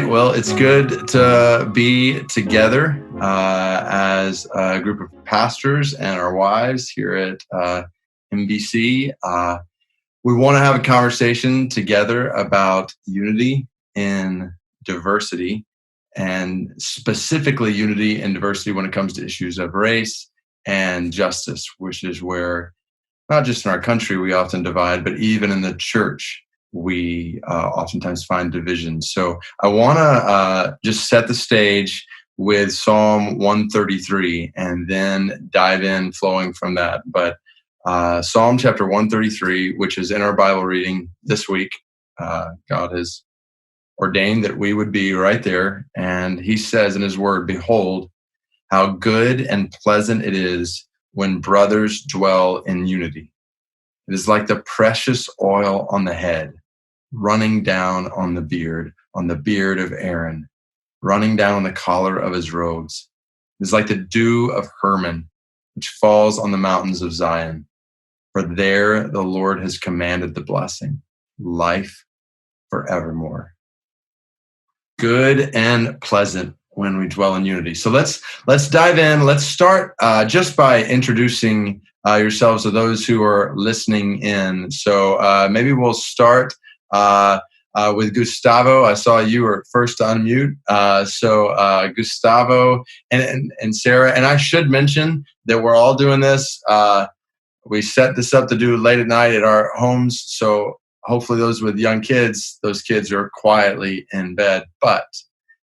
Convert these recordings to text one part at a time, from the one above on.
right. Well, it's good to be together as a group of pastors and our wives here at NBC. We want to have a conversation together about unity in diversity, and specifically unity and diversity when it comes to issues of race and justice, which is where not just in our country we often divide, but even in the church we oftentimes find division. So I want to just set the stage with Psalm 133 and then dive in flowing from that. But Psalm chapter 133, which is in our Bible reading this week, God has ordained that we would be right there. And he says in his word, "Behold, how good and pleasant it is when brothers dwell in unity. It is like the precious oil on the head, running down on the beard of Aaron, running down the collar of his robes. It is like the dew of Hermon, which falls on the mountains of Zion. For there the Lord has commanded the blessing, life forevermore." Good and pleasant when we dwell in unity. So let's dive in. Let's start just by introducing yourselves to those who are listening in. So maybe we'll start with Gustavo. I saw you were first to unmute. So Gustavo and Sarah, and I should mention that we're all doing this. We set this up to do late at night at our homes. So hopefully those with young kids, those kids are quietly in bed. But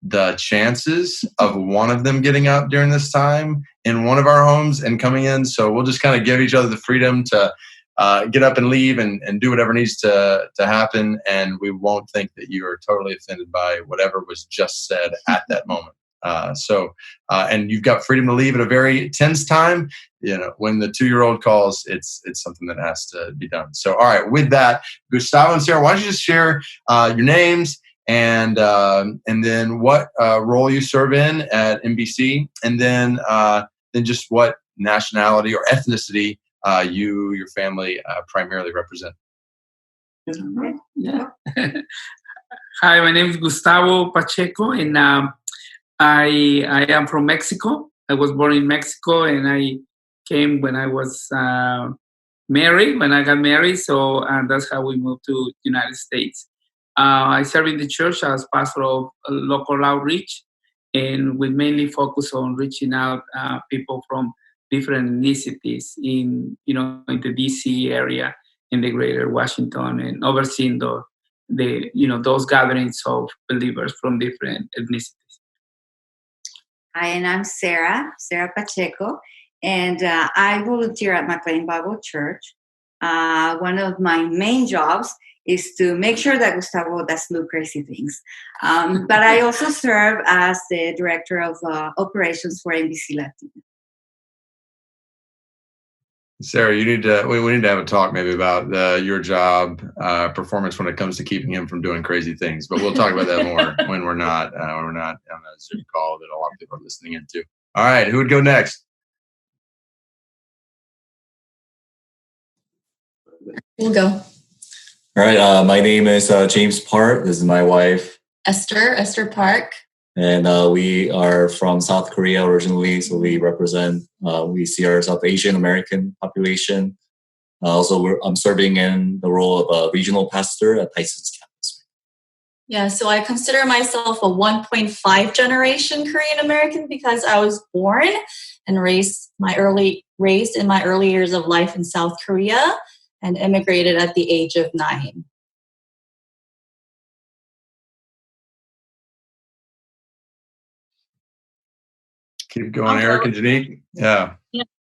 the chances of one of them getting up during this time in one of our homes and coming in, so we'll just kind of give each other the freedom to get up and leave and do whatever needs to happen. And we won't think that you are totally offended by whatever was just said at that moment. And you've got freedom to leave at a very tense time. You know, when the 2-year-old calls, it's something that has to be done. So, all right, with that, Gustavo and Sarah, why don't you just share your names and then what role you serve in at NBC, and then just what nationality or ethnicity your family primarily represent. Yeah. Hi, my name is Gustavo Pacheco, and I am from Mexico. I was born in Mexico, and I came when I was married, when I got married. So that's how we moved to the United States. I serve in the church as pastor of local outreach, and we mainly focus on reaching out people from different ethnicities in the DC area, in the greater Washington, and overseeing those gatherings of believers from different ethnicities. Hi, and I'm Sarah Pacheco, and I volunteer at McLean Bible Church. One of my main jobs is to make sure that Gustavo doesn't do crazy things. But I also serve as the director of operations for NBC Latino. Sarah, we need to have a talk maybe about your job performance when it comes to keeping him from doing crazy things. But we'll talk about that more when we're not on a Zoom call that a lot of people are listening into. All right, who would go next? We'll go. All right, my name is James Park. This is my wife, Esther Park. And we are from South Korea originally, so we see ourselves Asian American population. I'm serving in the role of a regional pastor at Tyson's campus. Yeah, so I consider myself a 1.5 generation Korean American because I was born and raised in my early years of life in South Korea and immigrated at the age of 9. Keep going, Eric and Janique. Yeah,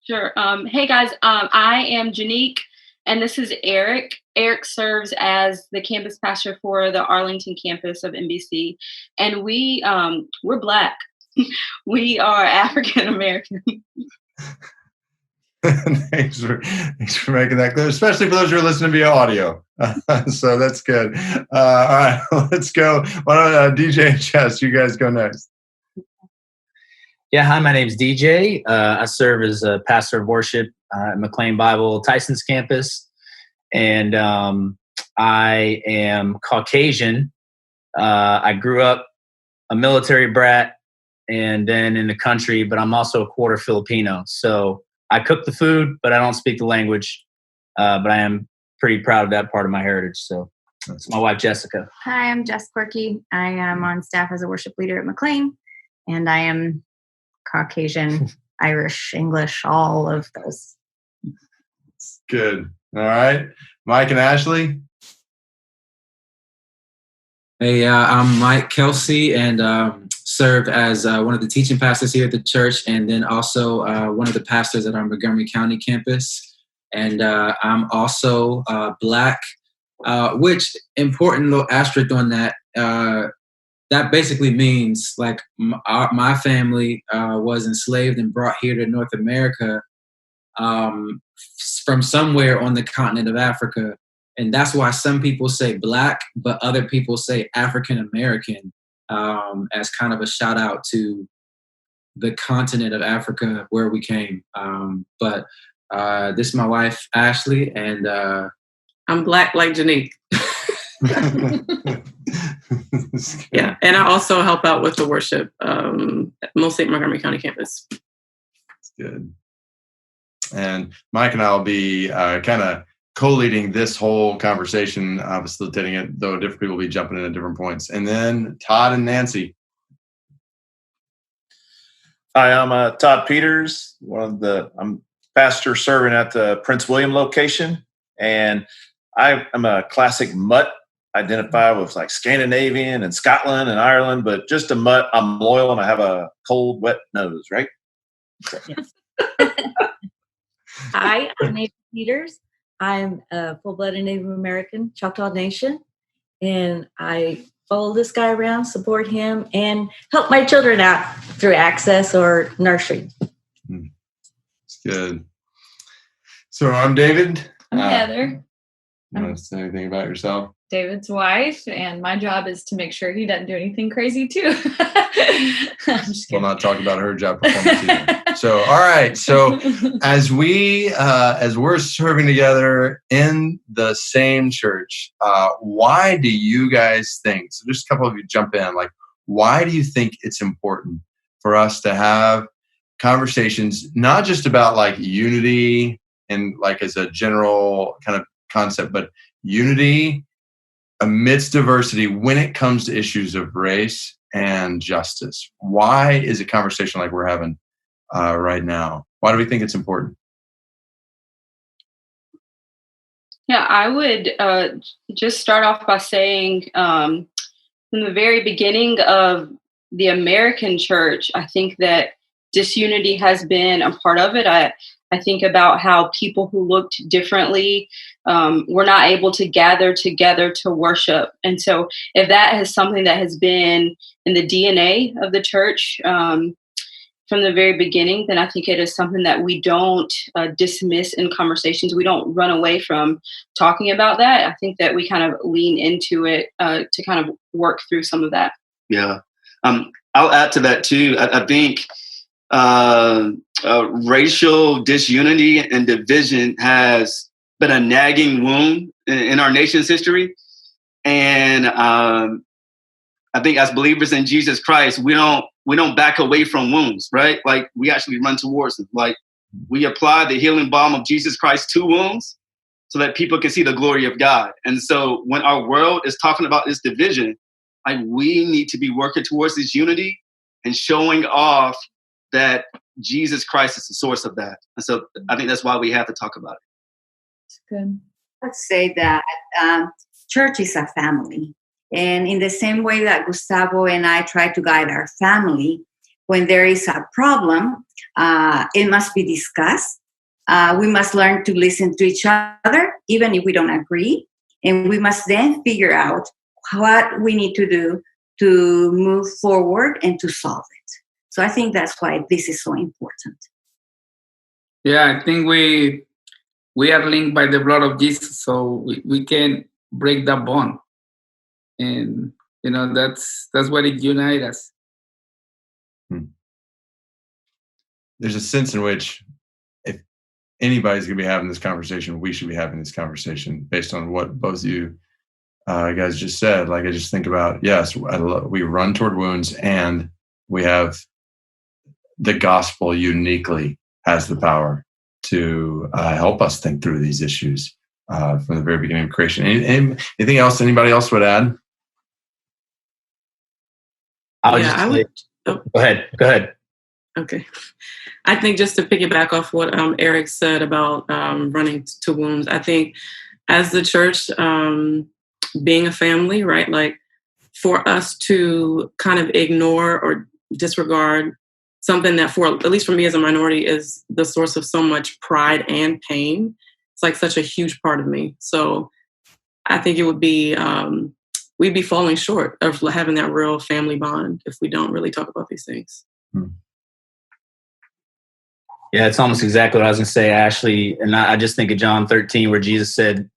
sure. Hey guys, I am Janique, and this is Eric. Eric serves as the campus pastor for the Arlington campus of NBC, and we're Black. We are African American. Thanks for making that clear, especially for those who are listening via audio. So that's good. All right, let's go. Why don't DJ and Chess, you guys go next. Yeah, hi, my name is DJ. I serve as a pastor of worship at McLean Bible Tyson's campus. And I am Caucasian. I grew up a military brat and then in the country, but I'm also a quarter Filipino. So I cook the food, but I don't speak the language. But I am pretty proud of that part of my heritage. So it's my wife, Jessica. Hi, I'm Jess Quirky. I am on staff as a worship leader at McLean, and I am Caucasian, Irish, English, all of those. Good. All right. Mike and Ashley. Hey, I'm Mike Kelsey, and serve as one of the teaching pastors here at the church, and then also one of the pastors at our Montgomery County campus. And I'm also Black, which important little asterisk on that. That basically means like my family was enslaved and brought here to North America from somewhere on the continent of Africa. And that's why some people say Black, but other people say African American, as kind of a shout out to the continent of Africa where we came. But this is my wife, Ashley, and I'm Black like Janique. Yeah, and I also help out with the worship, mostly at Montgomery County campus. That's good. And Mike and I will be kind of co-leading this whole conversation, facilitating it, though different people will be jumping in at different points. And then Todd and Nancy. Hi, I'm Todd Peters. I'm pastor serving at the Prince William location, and I am a classic mutt. Identify with like Scandinavian and Scotland and Ireland, but just a mutt. I'm loyal and I have a cold, wet nose, right? Yes. Hi, I'm Nathan Peters. I'm a full-blooded Native American, Choctaw Nation, and I follow this guy around, support him, and help my children out through access or nursery. It's good. So I'm David. I'm Heather. You want to say anything about yourself? David's wife, and my job is to make sure he doesn't do anything crazy too. We'll not talk about her job performance either. So, all right. So, as we're serving together in the same church, why do you guys think? So, just a couple of you jump in. Like, why do you think it's important for us to have conversations, not just about like unity and like as a general kind of concept, but unity amidst diversity when it comes to issues of race and justice? Why is a conversation like we're having right now? Why do we think it's important? Yeah, I would just start off by saying from the very beginning of the American church, I think that disunity has been a part of it. I think about how people who looked differently were not able to gather together to worship. And so if that is something that has been in the DNA of the church from the very beginning, then I think it is something that we don't dismiss in conversations. We don't run away from talking about that. I think that we kind of lean into it to kind of work through some of that. Yeah. I'll add to that too. I think racial disunity and division has been a nagging wound in our nation's history. And I think as believers in Jesus Christ, we don't back away from wounds, right? Like we actually run towards them. Like we apply the healing balm of Jesus Christ to wounds so that people can see the glory of God. And so when our world is talking about this division, like we need to be working towards this unity and showing off that Jesus Christ is the source of that. And so I think that's why we have to talk about it. It's good. Let's say that church is a family. And in the same way that Gustavo and I try to guide our family, when there is a problem, it must be discussed. We must learn to listen to each other, even if we don't agree. And we must then figure out what we need to do to move forward and to solve it. So I think that's why this is so important. Yeah, I think we are linked by the blood of Jesus, so we can break that bond. And, you know, that's what it unites us. There's a sense in which if anybody's going to be having this conversation, we should be having this conversation based on what both of you you guys just said, like I just think about, yes, we run toward wounds, and we have the gospel uniquely has the power to help us think through these issues from the very beginning of creation. Anything else anybody else would add? Go ahead. Okay. I think just to piggyback off what Eric said about running to wounds, I think as the church, being a family, right? Like for us to kind of ignore or disregard something that at least for me as a minority, is the source of so much pride and pain. It's like such a huge part of me. So I think it would be, we'd be falling short of having that real family bond if we don't really talk about these things. Yeah, it's almost exactly what I was going to say, Ashley. And I just think of John 13, where Jesus said,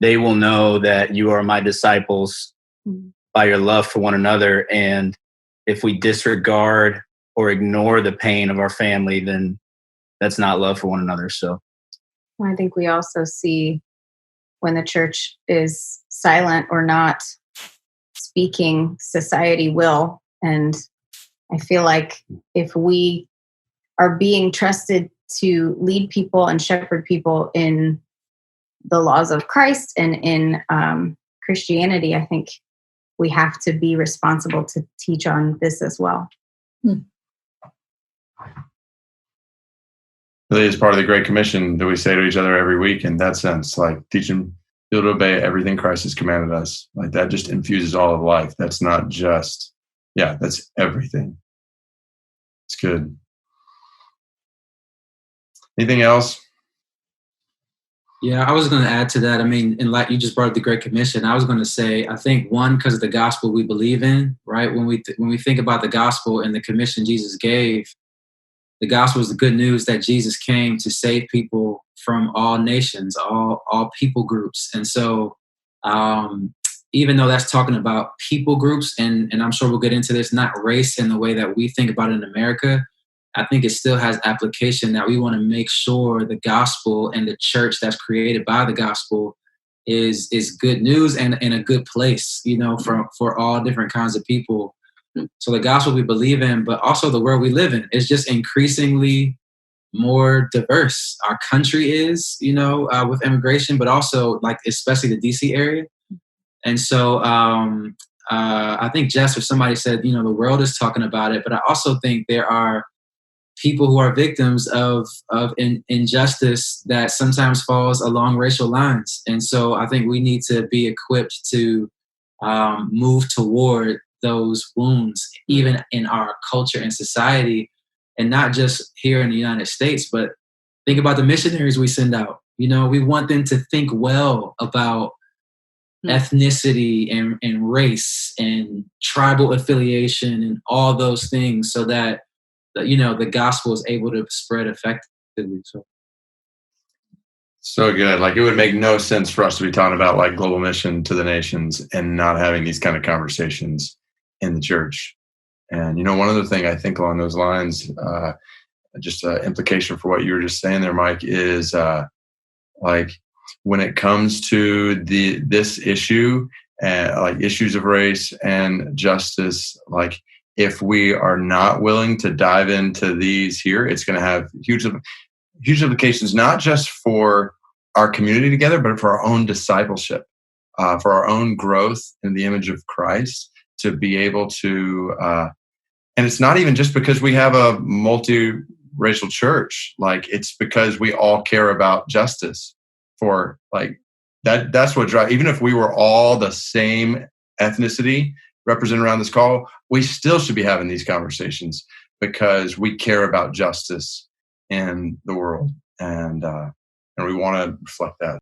"They will know that you are my disciples by your love for one another." And if we disregard or ignore the pain of our family, then that's not love for one another. So I think we also see when the church is silent or not speaking, society will. And I feel like if we are being trusted to lead people and shepherd people in the laws of Christ and in Christianity, I think we have to be responsible to teach on this as well. Really is part of the Great Commission that we say to each other every week in that sense, like teaching people to obey everything Christ has commanded us. Like that just infuses all of life. That's not just, that's everything. It's good. Anything else? Yeah, I was going to add to that. I mean, and like you just brought up the Great Commission, I was going to say, I think one, because of the gospel we believe in, right? When we think about the gospel and the commission Jesus gave, the gospel is the good news that Jesus came to save people from all nations, all people groups. And so even though that's talking about people groups, and I'm sure we'll get into this, not race in the way that we think about it in America, I think it still has application that we want to make sure the gospel and the church that's created by the gospel is good news and in a good place, for all different kinds of people. So the gospel we believe in, but also the world we live in is just increasingly more diverse. Our country is, with immigration, but also like especially the DC area. And so I think Jess or somebody said, the world is talking about it, but I also think there are people who are victims of injustice that sometimes falls along racial lines. And so I think we need to be equipped to move toward those wounds, even in our culture and society, and not just here in the United States, but think about the missionaries we send out. We want them to think well about ethnicity and race and tribal affiliation and all those things so that the gospel is able to spread effectively. So good. Like it would make no sense for us to be talking about like global mission to the nations and not having these kind of conversations in the church. And, one other thing I think along those lines, just an implication for what you were just saying there, Mike, is like when it comes to this issue, like issues of race and justice, like if we are not willing to dive into these here, it's going to have huge implications, not just for our community together, but for our own discipleship, for our own growth in the image of Christ, to be able to, and it's not even just because we have a multiracial church, like it's because we all care about justice for like that's what drives, even if we were all the same ethnicity represented around this call, we still should be having these conversations because we care about justice in the world, and we want to reflect that.